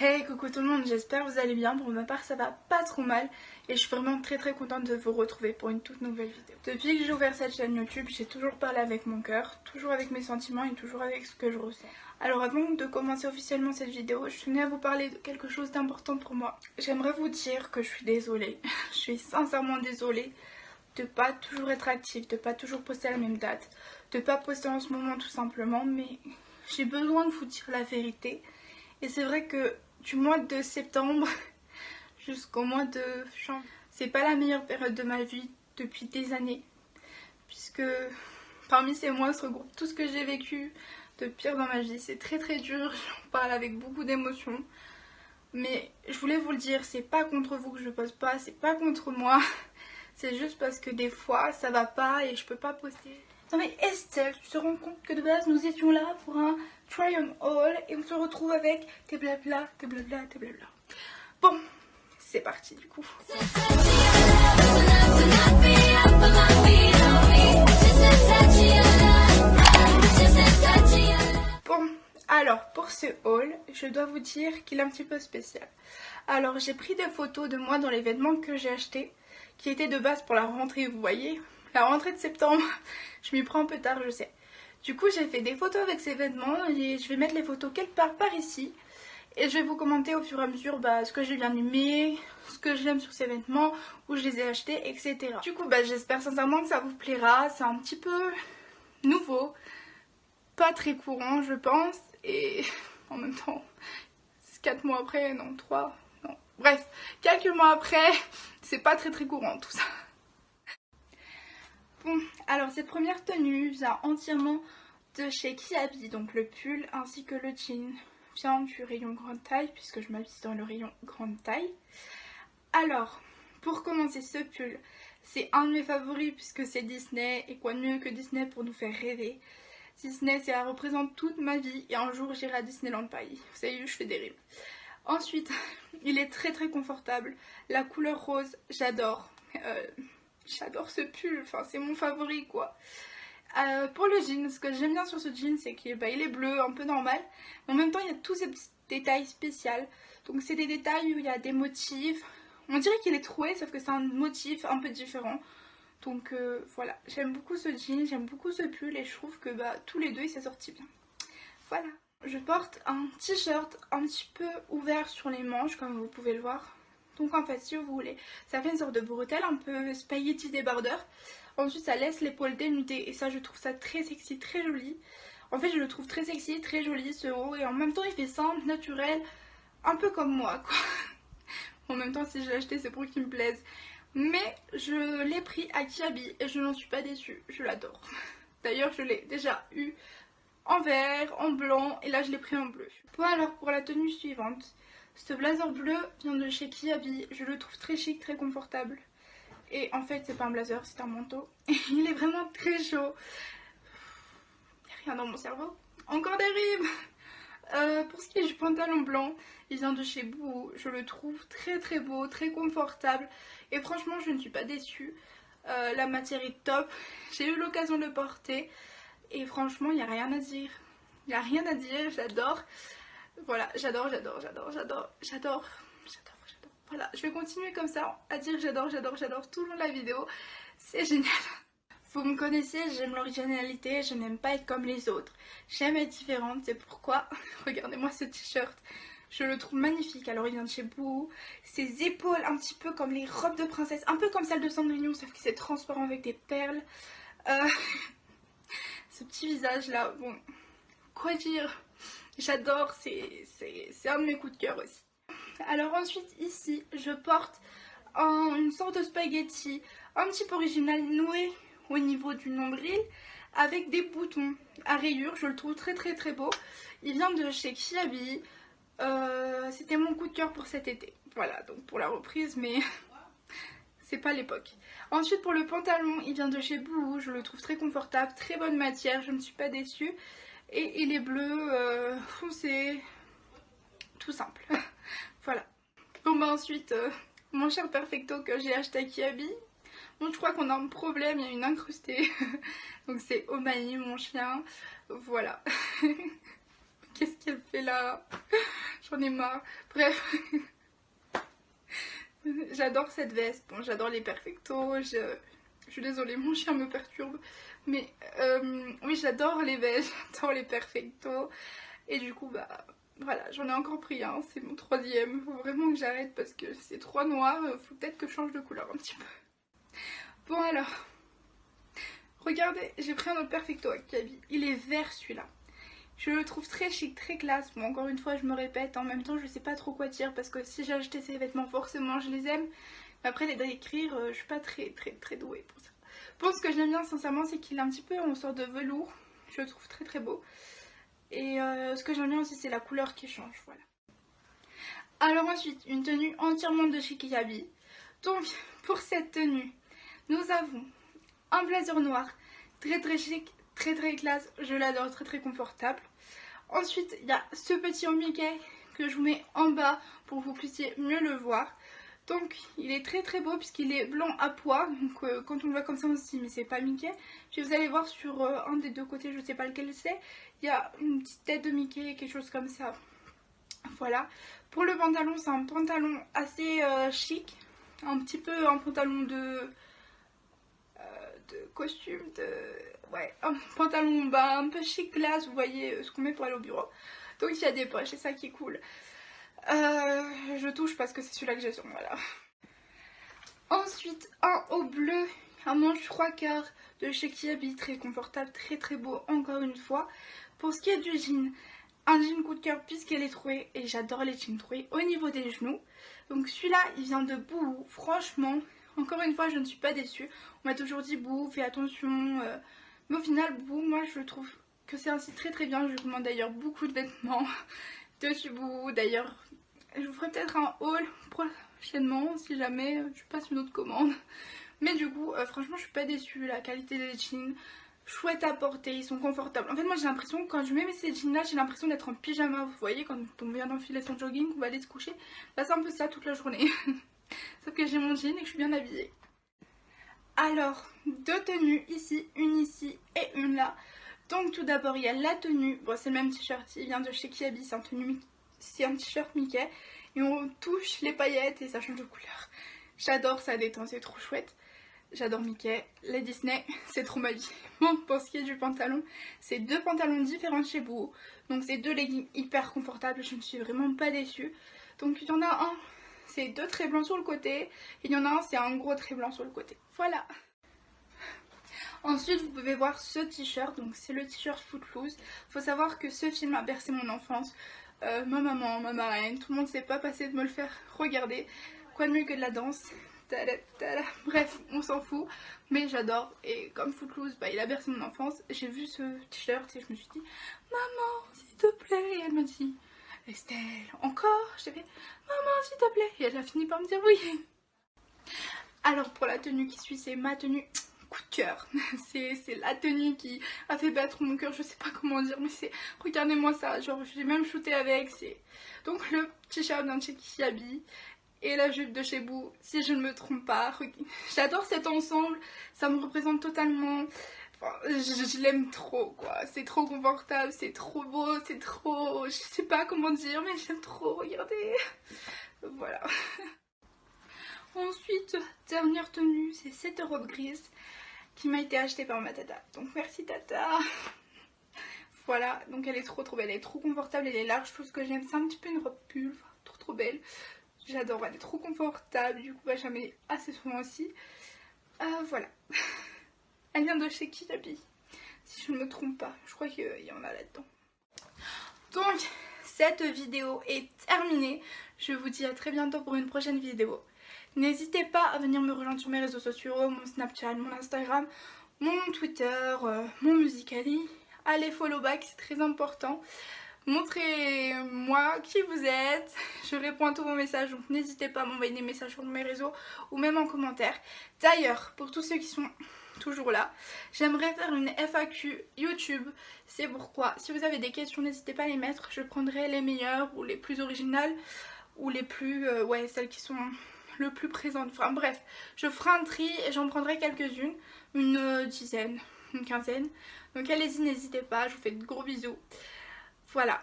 Hey, coucou tout le monde, j'espère que vous allez bien. Pour ma part, ça va pas trop mal et je suis vraiment très contente de vous retrouver pour une toute nouvelle vidéo. Depuis que j'ai ouvert cette chaîne YouTube, j'ai toujours parlé avec mon cœur, toujours avec mes sentiments et toujours avec ce que je ressens. Alors avant de commencer officiellement cette vidéo, je tenais à vous parler de quelque chose d'important pour moi. J'aimerais vous dire que je suis désolée, je suis sincèrement désolée de pas toujours être active, de pas toujours poster à la même date, de pas poster en ce moment tout simplement, mais j'ai besoin de vous dire la vérité. Et c'est vrai que du mois de septembre jusqu'au mois de janvier, c'est pas la meilleure période de ma vie depuis des années, puisque parmi ces mois se regroupe tout ce que j'ai vécu de pire dans ma vie. C'est très dur, j'en parle avec beaucoup d'émotion, mais je voulais vous le dire, c'est pas contre vous que je poste pas, c'est pas contre moi, c'est juste parce que des fois ça va pas et je peux pas poster. Non mais Estelle, tu te rends compte que de base nous étions là pour un try on haul et on se retrouve avec des blabla, des blabla, des blabla. Bon, c'est parti du coup. Bon, alors pour ce haul, je dois vous dire qu'il est un petit peu spécial. Alors j'ai pris des photos de moi dans les vêtements que j'ai achetés, qui étaient de base pour la rentrée, vous voyez. La rentrée de septembre, je m'y prends un peu tard, je sais. Du coup, j'ai fait des photos avec ces vêtements et je vais mettre les photos quelque part par ici. Et je vais vous commenter au fur et à mesure ce que j'ai bien aimé, ce que j'aime sur ces vêtements, où je les ai achetés, etc. Du coup, j'espère sincèrement que ça vous plaira. C'est un petit peu nouveau, pas très courant, je pense. Et en même temps, 4 mois après, non, 3, non. Bref, quelques mois après, c'est pas très courant tout ça. Bon, alors cette première tenue vient entièrement de chez Kiabi, donc le pull ainsi que le jean vient du rayon grande taille puisque je m'habille dans le rayon grande taille. Alors, pour commencer, ce pull, c'est un de mes favoris puisque c'est Disney et quoi de mieux que Disney pour nous faire rêver. Disney, ça représente toute ma vie et un jour j'irai à Disneyland Paris. Vous savez, je fais des rimes. Ensuite, il est très confortable. La couleur rose, j'adore. J'adore ce pull, enfin c'est mon favori quoi. Pour le jean, ce que j'aime bien sur ce jean, c'est qu'il est bleu, un peu normal, mais en même temps il y a tous ces petits détails spéciaux. Donc c'est des détails où il y a des motifs. On dirait qu'il est troué, sauf que c'est un motif un peu différent. Donc voilà, j'aime beaucoup ce jean, j'aime beaucoup ce pull et je trouve que tous les deux il s'est sorti bien. Voilà. Je porte un t-shirt un petit peu ouvert sur les manches, comme vous pouvez le voir. Donc en fait, si vous voulez, ça fait une sorte de bretelle un peu spaghetti débardeur. Ensuite, ça laisse l'épaule dénudée et ça, je trouve ça très sexy, très joli. En fait, je le trouve très sexy, très joli ce haut et en même temps, il fait simple, naturel, un peu comme moi quoi. En même temps, si je l'ai acheté, c'est pour qu'il me plaise. Mais je l'ai pris à Kiabi et je n'en suis pas déçue, je l'adore. D'ailleurs, je l'ai déjà eu en vert, en blanc et là, je l'ai pris en bleu. Bon alors, pour la tenue suivante. Ce blazer bleu vient de chez Kiabi, je le trouve très chic, très confortable. Et en fait c'est pas un blazer, c'est un manteau. Et il est vraiment très chaud. Il n'y a rien dans mon cerveau. Encore des rimes. Pour ce qui est du pantalon blanc, il vient de chez Boo. Je le trouve très beau, très confortable. Et franchement je ne suis pas déçue. La matière est top. J'ai eu l'occasion de le porter. Et franchement il n'y a rien à dire. Il n'y a rien à dire, j'adore. Voilà, j'adore. Voilà, je vais continuer comme ça à dire j'adore tout le long de la vidéo. C'est génial. Vous me connaissez, j'aime l'originalité, je n'aime pas être comme les autres. J'aime être différente, c'est pourquoi, regardez-moi ce t-shirt. Je le trouve magnifique, alors il vient de chez Boo. Ses épaules un petit peu comme les robes de princesse, un peu comme celle de Cendrillon, sauf que c'est transparent avec des perles. Ce petit visage là, bon, quoi dire. J'adore, c'est un de mes coups de cœur aussi. Alors ensuite ici je porte une sorte de spaghetti un petit peu original noué au niveau du nombril avec des boutons à rayures. Je le trouve très beau. Il vient de chez Kiabi. C'était mon coup de cœur pour cet été. Voilà, donc pour la reprise, mais c'est pas l'époque. Ensuite pour le pantalon, il vient de chez Boo. Je le trouve très confortable, très bonne matière, je ne suis pas déçue. Et il est bleu foncé, tout simple. Voilà. Bon ensuite, mon cher Perfecto que j'ai acheté à Kiabi. Bon, je crois qu'on a un problème, il y a une incrustée. Donc c'est Omaï, mon chien. Voilà. Qu'est-ce qu'elle fait là? j'en ai marre. Bref, j'adore cette veste. Bon, j'adore les perfectos. Je suis désolée, mon chien me perturbe. Mais oui, j'adore les vestes, j'adore les perfectos. Et du coup, bah voilà, j'en ai encore pris un. C'est mon 3e. Faut vraiment que j'arrête parce que c'est trop noir. Faut peut-être que je change de couleur un petit peu. Bon alors, regardez, j'ai pris un autre perfecto à Kiabi. Il est vert celui-là. Je le trouve très chic, très classe. Bon, encore une fois, je me répète, en même temps, je sais pas trop quoi dire parce que si j'ai acheté ces vêtements, forcément, je les aime. Mais après, les décrire, je suis pas très douée pour ça. Bon, ce que j'aime bien, sincèrement, c'est qu'il est un petit peu en sorte de velours. Je le trouve très beau. Et ce que j'aime bien aussi, c'est la couleur qui change, voilà. Alors ensuite, une tenue entièrement de chez Kiabi. Donc, pour cette tenue, nous avons un blazer noir, très chic, très classe, je l'adore, très confortable. Ensuite, il y a ce petit en Mickey que je vous mets en bas pour que vous puissiez mieux le voir. Donc, il est très beau puisqu'il est blanc à pois. Donc, quand on le voit comme ça, on se dit mais c'est pas Mickey. Puis vous allez voir sur un des deux côtés, je sais pas lequel c'est, il y a une petite tête de Mickey, quelque chose comme ça. Voilà. Pour le pantalon, c'est un pantalon assez chic. Un petit peu un pantalon de costume, ouais, un pantalon bas un peu chic classe, vous voyez ce qu'on met pour aller au bureau. Donc il y a des poches, c'est ça qui est cool. Je touche parce que c'est celui-là que j'ai sur moi là. Ensuite, un haut bleu, un manche 3/4 de chez Kiabi, très confortable, très beau encore une fois. Pour ce qui est du jean, un jean coup de cœur puisqu'elle est trouée et j'adore les jeans troués au niveau des genoux. Donc celui-là, il vient de Bouhou, franchement. Encore une fois, je ne suis pas déçue. On m'a toujours dit Bouhou, fais attention. Mais au final, Bouhou, moi je trouve que c'est un site très bien. Je recommande d'ailleurs beaucoup de vêtements de chez Bouhou. D'ailleurs, je vous ferai peut-être un haul prochainement si jamais je passe une autre commande. Mais du coup, franchement, je suis pas déçue. La qualité des jeans, chouette à porter, ils sont confortables. En fait, moi j'ai l'impression, quand je mets ces jeans là, j'ai l'impression d'être en pyjama. Vous voyez, quand on vient d'enfiler son jogging, on va aller se coucher. Bah, c'est un peu ça toute la journée. Sauf que j'ai mon jean et que je suis bien habillée. Alors, deux tenues ici, une ici et une là. Donc tout d'abord il y a la tenue, bon c'est le même t-shirt, il vient de chez Kiabi, c'est un t-shirt Mickey. Et on touche les paillettes et ça change de couleur. J'adore, ça détend, c'est trop chouette. J'adore Mickey, les Disney, c'est trop ma vie. Bon, pour ce qui est du pantalon, c'est deux pantalons différents de chez Bouhou. Donc c'est deux leggings hyper confortables, je ne suis vraiment pas déçue. Donc il y en a un, c'est deux traits blancs sur le côté, et il y en a un, c'est un gros trait blanc sur le côté. Voilà. Ensuite, vous pouvez voir ce t-shirt, donc c'est le t-shirt Footloose. Faut savoir que ce film a bercé mon enfance. Ma maman, ma marraine, tout le monde s'est pas passé de me le faire regarder. Quoi de mieux que de la danse. Bref, on s'en fout, mais j'adore. Et comme Footloose, bah, il a bercé mon enfance, j'ai vu ce t-shirt et je me suis dit maman, s'il te plaît. Et elle m'a dit Estelle, encore? J'ai fait maman, s'il te plaît. Et elle a fini par me dire oui. Alors pour la tenue qui suit, c'est ma tenue coup de cœur. C'est la tenue qui a fait battre mon cœur, je sais pas comment dire, mais c'est, regardez-moi ça, genre j'ai même shooté avec. C'est donc le t-shirt d'un chez Kiabi et la jupe de chez Bouhou, si je ne me trompe pas. J'adore cet ensemble, ça me représente totalement. Enfin, je l'aime trop quoi, c'est trop confortable, c'est trop beau, c'est trop, je sais pas comment dire, mais j'aime trop, regardez. Voilà. Ensuite, dernière tenue, c'est cette robe grise qui m'a été achetée par ma tata. Donc merci tata. Voilà, donc elle est trop belle, elle est trop confortable, elle est large, tout ce que j'aime. C'est un petit peu une robe pull, trop belle. J'adore, elle est trop confortable, du coup bah, j'en mets assez souvent aussi. Voilà. Elle vient de chez Kiabi, si je ne me trompe pas. Je crois qu'il y en a là-dedans. Donc, cette vidéo est terminée. Je vous dis à très bientôt pour une prochaine vidéo. N'hésitez pas à venir me rejoindre sur mes réseaux sociaux, mon Snapchat, mon Instagram, mon Twitter, mon Musical.ly. Allez follow back, c'est très important. Montrez-moi qui vous êtes. Je réponds à tous vos messages, donc n'hésitez pas à m'envoyer des messages sur mes réseaux ou même en commentaire. D'ailleurs, pour tous ceux qui sont toujours là, j'aimerais faire une FAQ YouTube. C'est pourquoi, si vous avez des questions, n'hésitez pas à les mettre. Je prendrai les meilleures ou les plus originales ou les plus, ouais, celles qui sont le plus présentes. Enfin bref, je ferai un tri et j'en prendrai quelques-unes, une dizaine, une quinzaine. Donc allez-y, n'hésitez pas, je vous fais de gros bisous. Voilà.